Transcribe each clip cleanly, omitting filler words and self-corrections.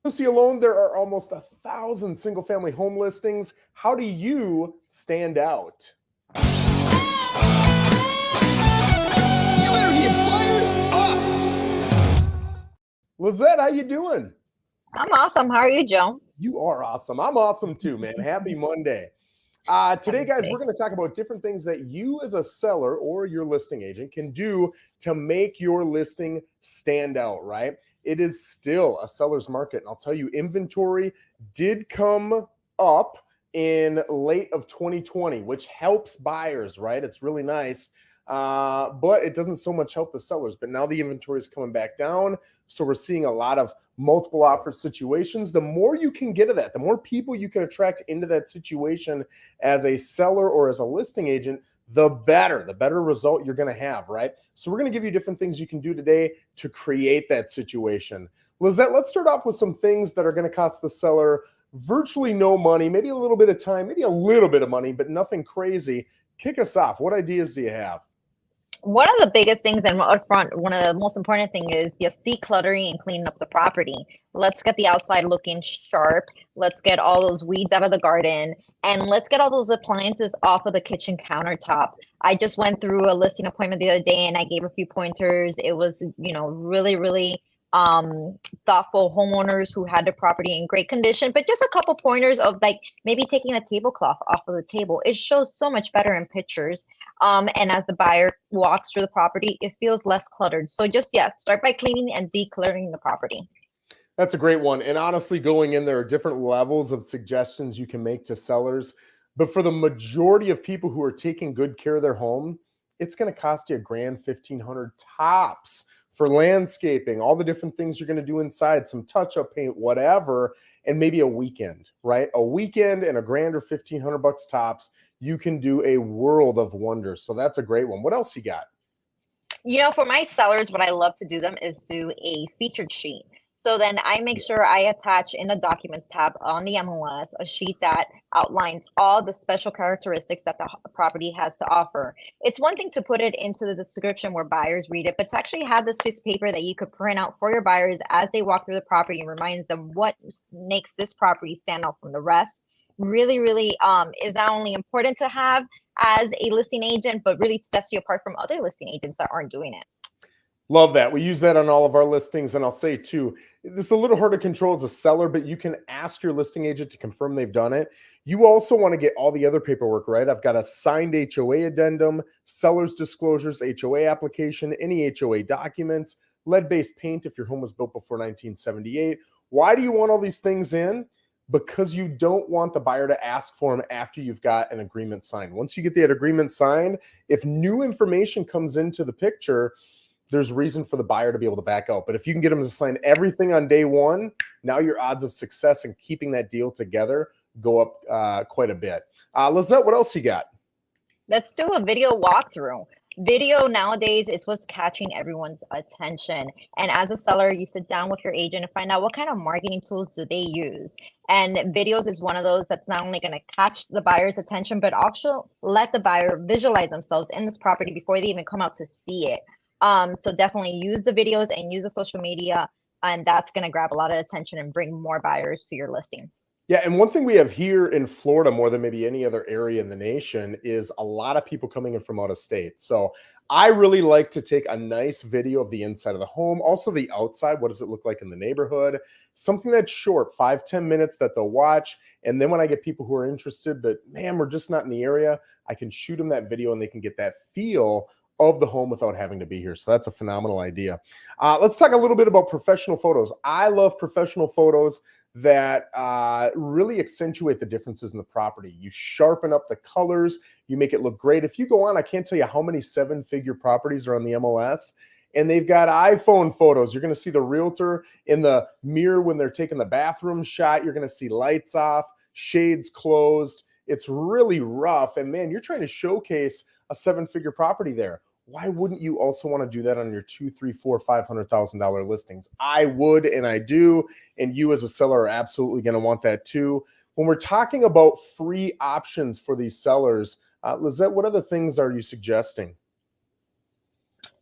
Lucie alone, there are almost 1,000 single-family home listings. How do you stand out? You better get fired up. Lissette, how you doing? I'm awesome. How are you, Joe? You are awesome. I'm awesome too, man. Happy Monday. Today, Happy guys, day. we're going to talk about different things that you as a seller or your listing agent can do to make your listing stand out, right? It is still a seller's market. And I'll tell you, inventory did come up in late of 2020, which helps buyers, right? It's really nice. But it doesn't so much help the sellers. But now the inventory is coming back down. So we're seeing a lot of multiple offer situations. The more you can get of that, the more people you can attract into that situation as a seller or as a listing agent, the better result you're going to have, right? So we're going to give you different things you can do today to create that situation. Lissette, let's start off with some things that are going to cost the seller virtually no money, maybe a little bit of time, maybe a little bit of money, but nothing crazy. Kick us off. What ideas do you have? One of the biggest things and up front, one of the most important thing is just decluttering and cleaning up the property. Let's get the outside looking sharp. Let's get all those weeds out of the garden, and let's get all those appliances off of the kitchen countertop. I just went through a listing appointment the other day and I gave a few pointers. It was, really thoughtful homeowners who had the property in great condition, but just a couple pointers of like maybe taking a tablecloth off of the table. It shows so much better in pictures. And as the buyer walks through the property, it feels less cluttered. So just, yeah, start by cleaning and decluttering the property. That's a great one. And honestly, going in, there are different levels of suggestions you can make to sellers. But for the majority of people who are taking good care of their home, it's going to cost you $1,000, $1,500 tops for landscaping, all the different things you're going to do inside, some touch-up paint, whatever, and maybe a weekend, right? A weekend and $1,000 or $1,500 tops, you can do a world of wonders. So that's a great one. What else you got? For my sellers, what I love to do them is do a featured sheet. So then I make sure I attach in the documents tab on the MLS a sheet that outlines all the special characteristics that the property has to offer. It's one thing to put it into the description where buyers read it, but to actually have this piece of paper that you could print out for your buyers as they walk through the property and reminds them what makes this property stand out from the rest really, really is not only important to have as a listing agent, but really sets you apart from other listing agents that aren't doing it. Love that. We use that on all of our listings. And I'll say too, this is a little hard to control as a seller, but you can ask your listing agent to confirm they've done it. You also want to get all the other paperwork, right? I've got a signed HOA addendum, seller's disclosures, HOA application, any HOA documents, lead-based paint if your home was built before 1978. Why do you want all these things in? Because you don't want the buyer to ask for them after you've got an agreement signed. Once you get that agreement signed, if new information comes into the picture, there's reason for the buyer to be able to back out. But if you can get them to sign everything on day one, now your odds of success in keeping that deal together go up quite a bit. Lissette, what else you got? Let's do a video walkthrough. Video nowadays is what's catching everyone's attention. And as a seller, you sit down with your agent and find out what kind of marketing tools do they use. And videos is one of those that's not only going to catch the buyer's attention, but also let the buyer visualize themselves in this property before they even come out to see it. So definitely use the videos and use the social media, and that's going to grab a lot of attention and bring more buyers to your listing. Yeah, and one thing we have here in Florida more than maybe any other area in the nation is a lot of people coming in from out of state. So I really like to take a nice video of the inside of the home, also the outside. What does it look like in the neighborhood? Something that's short, 5-10 minutes that they'll watch. And then when I get people who are interested, but man, we're just not in the area, I can shoot them that video and they can get that feel of the home without having to be here. So that's a phenomenal idea. Let's talk a little bit about professional photos. I love professional photos that really accentuate the differences in the property. You sharpen up the colors, you make it look great. If you go on, I can't tell you how many 7-figure properties are on the MLS, and they've got iPhone photos. You're going to see the realtor in the mirror when they're taking the bathroom shot. You're going to see lights off, shades closed. It's really rough. And man, you're trying to showcase a 7-figure property there. Why wouldn't you also want to do that on your $200,000, $300,000, $400,000, $500,000 listings? I would, and I do, and you as a seller are absolutely going to want that too. When we're talking about free options for these sellers, Lissette, what other things are you suggesting?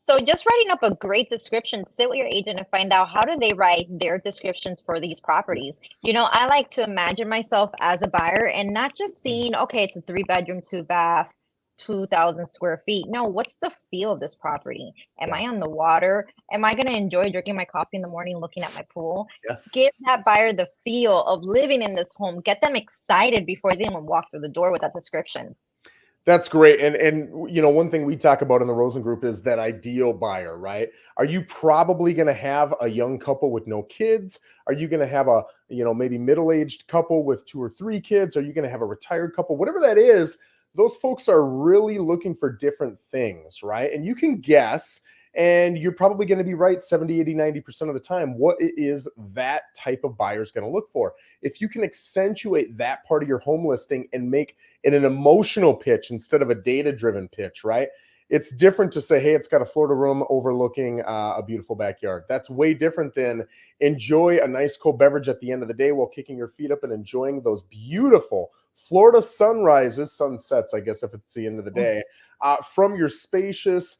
So just writing up a great description, sit with your agent and find out how do they write their descriptions for these properties. Yes. You know, I like to imagine myself as a buyer and not just seeing, okay, it's a 3 bedroom, 2 bath, 2,000 square feet. No, what's the feel of this property? Am Yeah. I on the water? Am I going to enjoy drinking my coffee in the morning, looking at my pool? Give Yes. that buyer the feel of living in this home. Get them excited before they even walk through the door with that description. That's great. And you know, one thing we talk about in the Rosen group is that ideal buyer, right? Are you probably going to have a young couple with no kids? Are you going to have a, you know, maybe middle-aged couple with 2 or 3 kids? Are you going to have a retired couple? Whatever that is, those folks are really looking for different things, right? And you can guess, and you're probably going to be right 70, 80, 90% of the time what it is that type of buyer is going to look for. If you can accentuate that part of your home listing and make it an emotional pitch instead of a data-driven pitch, right? It's different to say, hey, it's got a Florida room overlooking a beautiful backyard. That's way different than enjoy a nice cold beverage at the end of the day while kicking your feet up and enjoying those beautiful Florida sunrises, sunsets, I guess, if it's the end of the day, from your spacious,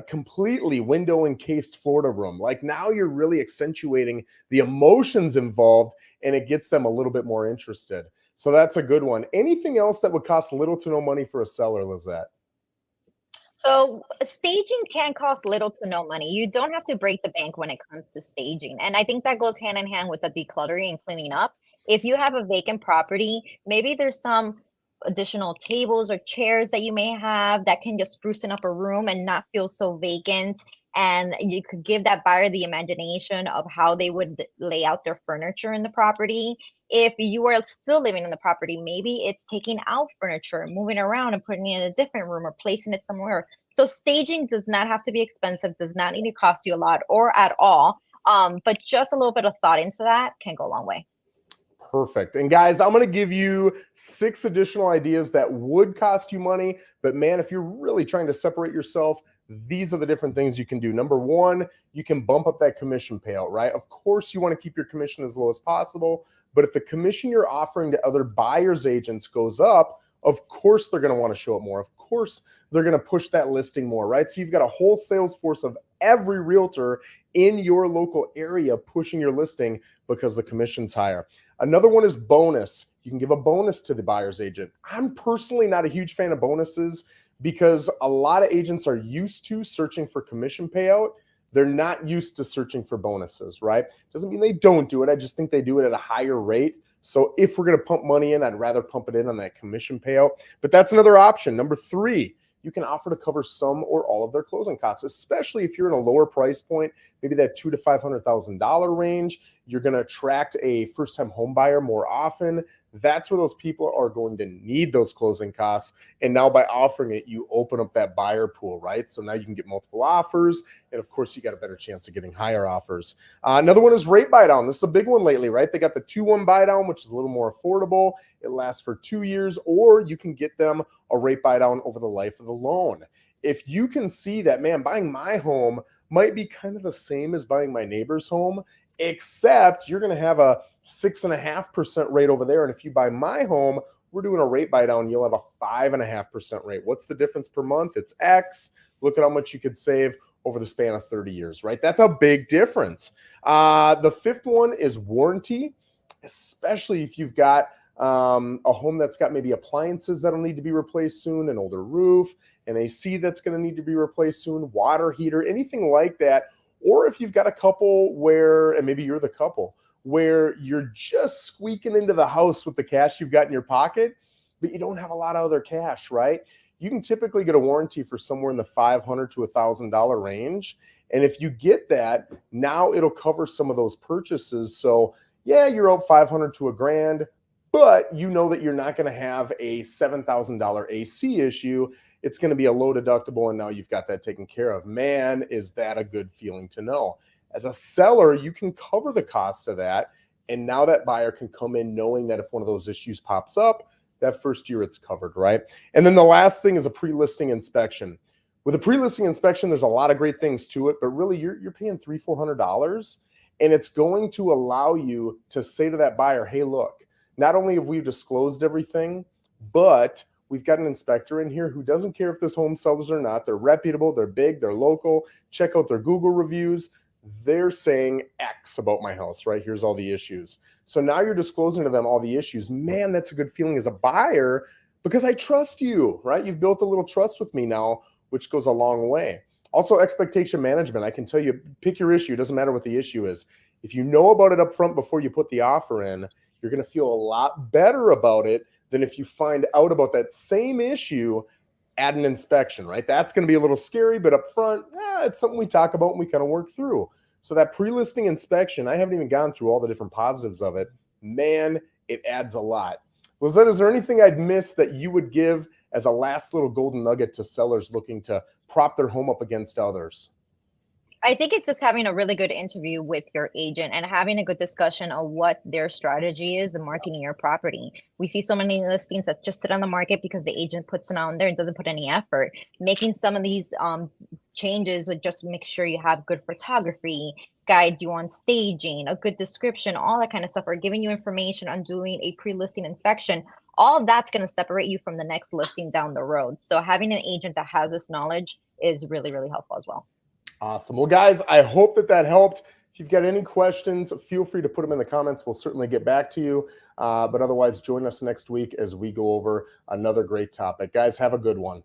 completely window encased Florida room. Like now you're really accentuating the emotions involved and it gets them a little bit more interested. So that's a good one. Anything else that would cost little to no money for a seller, Lizette? So staging can cost little to no money. You don't have to break the bank when it comes to staging. And I think that goes hand in hand with the decluttering and cleaning up. If you have a vacant property, maybe there's some additional tables or chairs that you may have that can just sprucing up a room and not feel so vacant. And you could give that buyer the imagination of how they would lay out their furniture in the property. If you are still living in the property, maybe it's taking out furniture, moving around and putting it in a different room or placing it somewhere. So staging does not have to be expensive, does not need to cost you a lot or at all. But just a little bit of thought into that can go a long way. Perfect. And guys, I'm going to give you 6 additional ideas that would cost you money. But man, if you're really trying to separate yourself, these are the different things you can do. Number 1, you can bump up that commission payout, right? Of course, you want to keep your commission as low as possible. But if the commission you're offering to other buyer's agents goes up, of course, they're going to want to show it more. Of course, they're going to push that listing more, right? So you've got a whole sales force of every realtor in your local area pushing your listing because the commission's higher. Another one is bonus. You can give a bonus to the buyer's agent. I'm personally not a huge fan of bonuses because a lot of agents are used to searching for commission payout. They're not used to searching for bonuses, right? Doesn't mean they don't do it. I just think they do it at a higher rate. So if we're going to pump money in, I'd rather pump it in on that commission payout. But that's another option. Number 3, you can offer to cover some or all of their closing costs, especially if you're in a lower price point, maybe that $200,000 to $500,000 range. You're going to attract a first-time home buyer more often. That's where those people are going to need those closing costs. And now by offering it, you open up that buyer pool, right? So now you can get multiple offers. And of course, you got a better chance of getting higher offers. Another one is rate buy down. This is a big one lately, right? They got the 2-1 buy down, which is a little more affordable. It lasts for 2 years, or you can get them a rate buy down over the life of the loan. If you can see that, man, buying my home might be kind of the same as buying my neighbor's home, except you're going to have a 6.5% rate over there. And if you buy my home, we're doing a rate buy down. You'll have a 5.5% rate. What's the difference per month? It's X. Look at how much you could save over the span of 30 years, right? That's a big difference. The 5th one is warranty, especially if you've got a home that's got maybe appliances that'll need to be replaced soon, an older roof, an AC that's going to need to be replaced soon, water heater, anything like that. Or if you've got a couple where, and maybe you're the couple, where you're just squeaking into the house with the cash you've got in your pocket, but you don't have a lot of other cash, right? You can typically get a warranty for somewhere in the $500 to $1,000 range. And if you get that, now it'll cover some of those purchases. So yeah, you're out $500 to $1,000, but you know that you're not going to have a $7,000 AC issue. It's going to be a low deductible, and now you've got that taken care of. Man, is that a good feeling to know. As a seller, you can cover the cost of that, and now that buyer can come in knowing that if one of those issues pops up, that first year it's covered, right? And then the last thing is a pre-listing inspection. With a pre-listing inspection, there's a lot of great things to it, but really you're paying $300, $400, and it's going to allow you to say to that buyer, hey, look, not only have we disclosed everything, but we've got an inspector in here who doesn't care if this home sells or not. They're reputable, they're big, they're local. Check out their Google reviews. They're saying X about my house, right? Here's all the issues. So now you're disclosing to them all the issues. Man, that's a good feeling as a buyer because I trust you, right? You've built a little trust with me now, which goes a long way. Also, expectation management. I can tell you, pick your issue. It doesn't matter what the issue is. If you know about it up front before you put the offer in, you're going to feel a lot better about it than if you find out about that same issue at an inspection, right? That's going to be a little scary, but up front, it's something we talk about and we kind of work through. So that pre-listing inspection, I haven't even gone through all the different positives of it. Man, it adds a lot. Lissette, is there anything I'd missed that you would give as a last little golden nugget to sellers looking to prop their home up against others? I think it's just having a really good interview with your agent and having a good discussion of what their strategy is in marketing your property. We see so many listings that just sit on the market because the agent puts it on there and doesn't put any effort. Making some of these changes would just make sure you have good photography, guides you on staging, a good description, all that kind of stuff, or giving you information on doing a pre-listing inspection. All of that's going to separate you from the next listing down the road. So having an agent that has this knowledge is really, really helpful as well. Awesome. Well, guys, I hope that helped. If you've got any questions, feel free to put them in the comments. We'll certainly get back to you. But otherwise, join us next week as we go over another great topic. Guys, have a good one.